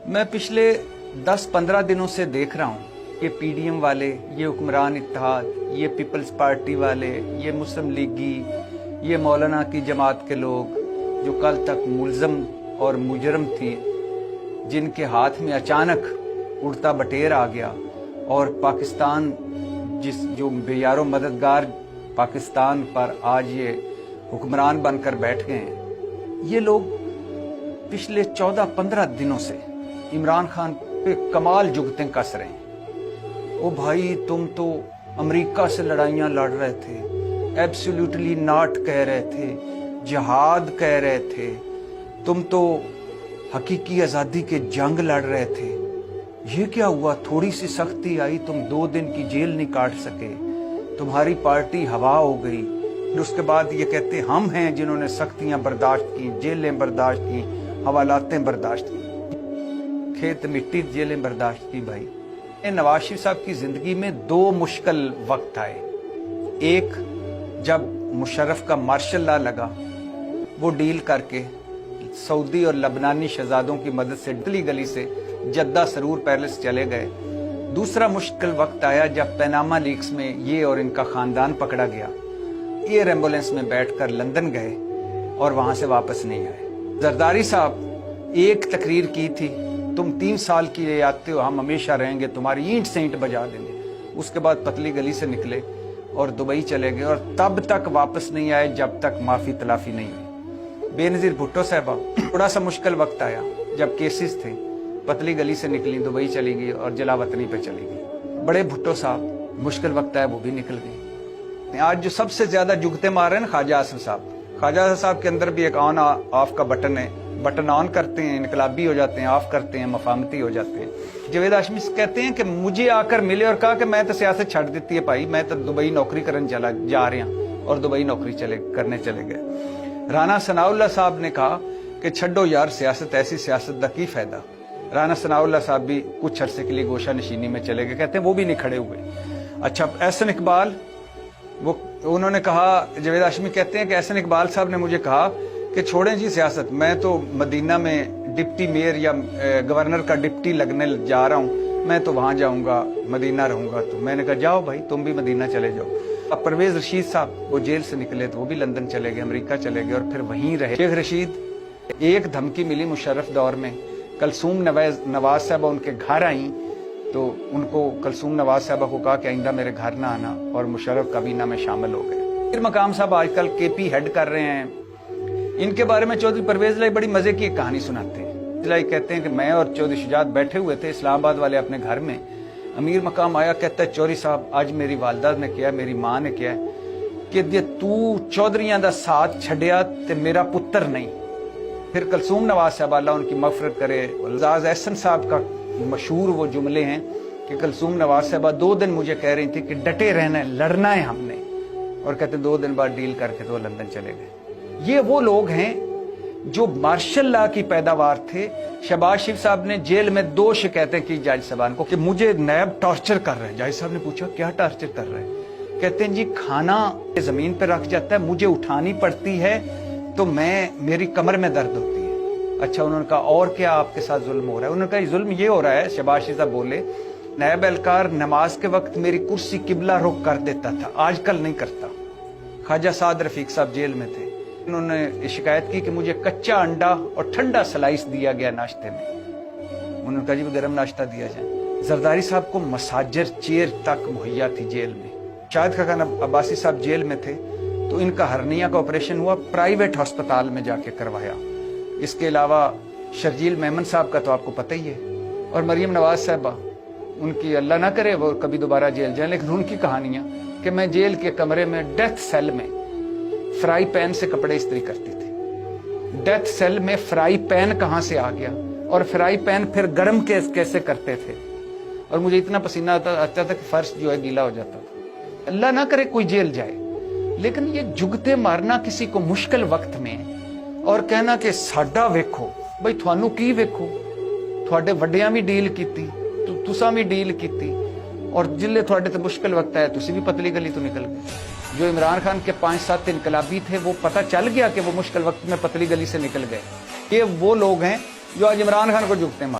मैं पिछले 10-15 दिनों से देख रहा हूँ ये पीडीएम वाले, ये हुक्मरान इत्तेहाद, ये पीपल्स पार्टी वाले, ये मुस्लिम लीगी, ये मौलाना की जमात के लोग जो कल तक मुलजम और मुजरम थी, जिनके हाथ में अचानक उड़ता बटेर आ गया और पाकिस्तान जो बेयारो मददगार पाकिस्तान पर आज ये हुक्मरान बनकर बैठ गए हैं, ये लोग पिछले 14-15 दिनों से इमरान खान पे कमाल जुगतें कस रहे हैं। ओ भाई, तुम तो अमेरिका से लड़ाइयां लड़ रहे थे, एब्सोल्युटली नॉट कह रहे थे, जिहाद कह रहे थे, तुम तो हकीकी आज़ादी के जंग लड़ रहे थे। ये क्या हुआ? थोड़ी सी सख्ती आई, तुम 2 दिन की जेल नहीं काट सके, तुम्हारी पार्टी हवा हो गई। फिर उसके बाद ये कहते हम हैं जिन्होंने सख्तियां बर्दाश्त की, जेलें बर्दाश्त की, हवालातें बर्दाश्त की, खेत मिट्टी जेलें बर्दाश्त की। भाई, नवाज शरीफ साहब की जिंदगी में 2 मुश्किल वक्त आए। एक, जब मुशर्रफ का मार्शल लॉ लगा, वो डील करके सऊदी और लबनानी शहजादों की मदद से गली गली से जद्दा सरूर पैलेस चले गए। दूसरा मुश्किल वक्त आया जब पैनामा लीक्स में ये और इनका खानदान पकड़ा गया। एयर एम्बुलेंस में बैठकर लंदन गए और वहां से वापस नहीं आए। जरदारी साहब एक तकरीर की थी, तुम 3 साल के लिए आते हो, हम हमेशा रहेंगे, तुम्हारी ईंट से ईंट बजा देंगे। उसके बाद पतली गली से निकले और दुबई चले गए और तब तक वापस नहीं आए जब तक माफी तलाफी नहीं हुई। बेनजीर भुट्टो साहबा, थोड़ा सा मुश्किल वक्त आया जब केसेस थे, पतली गली से निकली, दुबई चली गई और जलावतनी पे चली गई। बड़े भुट्टो साहब, मुश्किल वक्त आया, वो भी निकल गए। आज जो सबसे ज्यादा जुगते मार रहे हैं ख्वाजा आसिफ साहब, ख्वाजा आसिफ साहब के अंदर भी एक ऑन ऑफ का बटन है। बटन ऑन करते हैं इनकलाबी हो जाते हैं, ऑफ करते हैं मफामती हो जाते हैं। जावेद हाशमी कहते हैं कि मुझे आकर मिले और कहा कि मैं तो सियासत छड़ देती है भाई, मैं तो दुबई नौकरी करने जा रहे हैं, और दुबई नौकरी करने चले गए। राना सनाउल्लाह साहब ने कहा कि छड्डो यार सियासत, ऐसी सियासत का की फायदा। राना सनाउल्लाह साहब भी कुछ अरसे के लिए गोशा नशीनी में चले गए, कहते हैं वो भी नहीं खड़े हुए। अच्छा, एहसन इकबाल, उन्होंने कहा, जावेद हाशमी कहते हैं कि एहसन इकबाल साहब ने मुझे कहा कि छोड़ें जी सियासत, मैं तो मदीना में डिप्टी मेयर या गवर्नर का डिप्टी लगने जा रहा हूँ, मैं तो वहां जाऊंगा, मदीना रहूंगा। तो मैंने कहा जाओ भाई, तुम भी मदीना चले जाओ। अब परवेज रशीद साहब, वो जेल से निकले तो वो भी लंदन चले गए, अमेरिका चले गए और फिर वहीं रहे। शेख रशीद, एक धमकी मिली मुशर्रफ दौर में, कलसूम नवाज साहबा उनके घर आई तो उनको कलसूम नवाज साहबा को कहा कि आइंदा मेरे घर ना आना, और मुशर्रफ काबीना में शामिल हो गए। फिर मकाम साहब आजकल केपी हेड कर रहे हैं। इनके बारे में चौधरी परवेज लाई बड़ी मजे की एक कहानी सुनाते हैं। लाई कहते हैं कि मैं और चौधरी शुजात बैठे हुए थे इस्लामाबाद वाले अपने घर में, अमीर मकाम आया, कहता है चौधरी साहब आज मेरी वालदा ने किया, मेरी मां ने किया कि जे तू चौधरियां दा साथ छड़िया ते मेरा पुत्र नहीं। फिर कलसूम नवाज साहब, अल्लाह उनकी मगफरत करे, एजाज एहसन साहब का मशहूर वो जुमले हैं कि कलसूम नवाज साहबा 2 दिन मुझे कह रही थी कि डटे रहना है, लड़ना है हमने, और कहते 2 दिन बाद डील करके तो लंदन चले गए। ये वो लोग हैं जो मार्शल लॉ की पैदावार थे। शहबाज शरीफ साहब ने जेल में 2 शिकायतें की जज साहबान को कि मुझे नैब टॉर्चर कर रहे हैं। जज साहब ने पूछा क्या टॉर्चर कर रहे हैं? कहते हैं जी खाना जमीन पर रख जाता है, मुझे उठानी पड़ती है तो मेरी कमर में दर्द होती है। अच्छा, उन्होंने कहा और क्या आपके साथ जुल्म हो रहा है? उन्होंने कहा जुल्म ये हो रहा है, शहबाज शरीफ साहब बोले, नैब एहलकार नमाज के वक्त मेरी कुर्सी किबला रुख कर देता था, आजकल नहीं करता। ख्वाजा साद रफीक साहब जेल में थे, उन्होंने शिकायत की कि मुझे कच्चा अंडा और ठंडा स्लाइस दिया गया नाश्ते में। उन्होंने कहा जी गर्म नाश्ता दिया जाए। जरदारी साहब को मसाजर चेयर तक मुहैया थी जेल में। शाहिद खान अब्बासी साहब जेल में थे तो इनका हरनिया का ऑपरेशन हुआ, प्राइवेट अस्पताल में जाके करवाया। इसके अलावा शर्जील मेमन साहब का तो आपको पता ही है, और मरियम नवाज साहबा, उनकी अल्लाह ना करे वो कभी दोबारा जेल जाए, लेकिन उनकी कहानियां कि मैं जेल के कमरे में डेथ सेल में फ्राई पैन से कपड़े इस्त्री करती थी। डेथ सेल में फ्राई पैन कहां से आ गया, और फ्राई पैन फिर गर्म कैसे करते थे, और मुझे इतना पसीना आता था कि फर्श जो है गीला हो जाता था। अल्लाह ना करे कोई जेल जाए, लेकिन ये जुगते मारना किसी को मुश्किल वक्त में और कहना कि साडा वेखो, भाई थानू की वेखो, थोड़े वड्डियां भी डील कीती, तुसां भी डील कीती, और जिले थोड़े तो मुश्किल वक्त आया तुसी भी पतली गली तो निकल गए। जो इमरान खान के 5-7 इनकलाबी थे वो पता चल गया कि वो मुश्किल वक्त में पतली गली से निकल गए। ये वो लोग हैं जो आज इमरान खान को जुगते मार